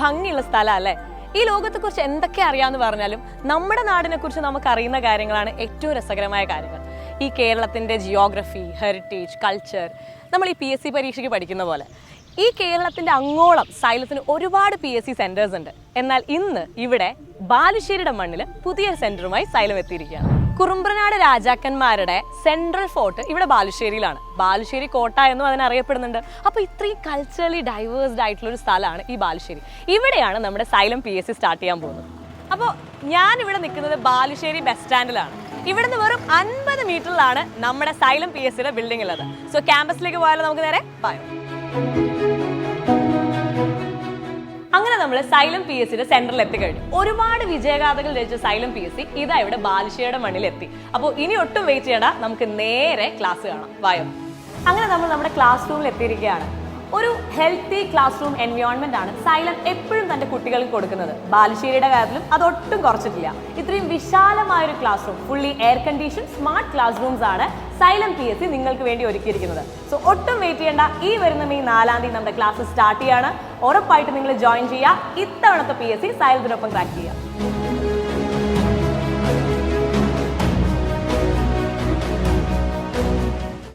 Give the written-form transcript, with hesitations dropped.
ഭംഗിയുള്ള സ്ഥലം അല്ലേ? ഈ ലോകത്തെക്കുറിച്ച് എന്തൊക്കെ അറിയാമെന്ന് പറഞ്ഞാലും നമ്മുടെ നാടിനെ കുറിച്ച് നമുക്ക് അറിയുന്ന കാര്യങ്ങളാണ് ഏറ്റവും രസകരമായ കാര്യങ്ങൾ. ഈ കേരളത്തിൻ്റെ ജിയോഗ്രഫി, ഹെറിറ്റേജ്, കൾച്ചർ നമ്മൾ ഈ PSC പരീക്ഷയ്ക്ക് പഠിക്കുന്ന പോലെ ഈ കേരളത്തിൻ്റെ അങ്ങോളം സൈലത്തിന് ഒരുപാട് PSC സെൻറ്റേഴ്സ് ഉണ്ട്. എന്നാൽ ഇന്ന് ഇവിടെ ബാലുശ്ശേരിയുടെ മണ്ണിൽ പുതിയൊരു സെൻറ്ററുമായി സൈലം എത്തിയിരിക്കുകയാണ്. കുറുമ്പ്രനാട് രാജാക്കന്മാരുടെ സെൻട്രൽ ഫോർട്ട് ഇവിടെ ബാലുശ്ശേരിയിലാണ്. ബാലുശ്ശേരി കോട്ട എന്നും അതിനറിയപ്പെടുന്നുണ്ട്. അപ്പോൾ ഇത്രയും കൾച്ചറലി ഡൈവേഴ്സ്ഡ് ആയിട്ടുള്ളൊരു സ്ഥലമാണ് ഈ ബാലുശ്ശേരി. ഇവിടെയാണ് നമ്മുടെ സൈലം PSC സ്റ്റാർട്ട് ചെയ്യാൻ പോകുന്നത്. അപ്പോൾ ഞാനിവിടെ നിൽക്കുന്നത് ബാലുശ്ശേരി ബസ് സ്റ്റാൻഡിലാണ്. ഇവിടുന്ന് വെറും 50 മീറ്ററിലാണ് നമ്മുടെ സൈലം PSCയുടെ ബിൽഡിംഗ് ഉള്ളത്. സോ ക്യാമ്പസിലേക്ക് പോയാലോ നമുക്ക് നേരെ പായോ. അങ്ങനെ നമ്മൾ സൈലം PSCയുടെ സെന്ററിൽ എത്തിക്കഴിഞ്ഞു. ഒരുപാട് വിജയഗാഥകൾ രചിച്ച സൈലം PSC ഇതാ ഇവിടെ ബാലുശ്ശേരിയുടെ മണ്ണിൽ എത്തി. അപ്പോൾ ഇനി ഒട്ടും വെയിറ്റ് ചെയ്യണ്ട, നമുക്ക് നേരെ ക്ലാസ് കാണാം. വായോ. അങ്ങനെ നമ്മൾ നമ്മുടെ ക്ലാസ് റൂമിൽ എത്തിയിരിക്കുകയാണ്. ഒരു ഹെൽത്തി ക്ലാസ് റൂം എൻവയോൺമെന്റ് ആണ് സൈലം എപ്പോഴും തന്റെ കുട്ടികൾക്ക് കൊടുക്കുന്നത്. ബാലുശ്ശേരിയുടെ കാര്യത്തിലും അതൊട്ടും കുറച്ചിട്ടില്ല. ഇത്രയും വിശാലമായൊരു class room, fully air condition smart class rooms ആണ് സൈലം PSC നിങ്ങൾക്ക് വേണ്ടി ഒരുക്കിയിരിക്കുന്നത്. സോ ഒട്ടും വെയിറ്റ് ചെയ്യേണ്ട, ഈ വരുന്ന മെയ് 4-ാം തീയതി നമ്മുടെ ക്ലാസ് സ്റ്റാർട്ട് ചെയ്യാണ്. ഉറപ്പായിട്ട് നിങ്ങൾ ജോയിൻ ചെയ്യുക. ഇത്തവണത്തെ PSC സൈലത്തിനൊപ്പം ക്രാക്ക് ചെയ്യുക.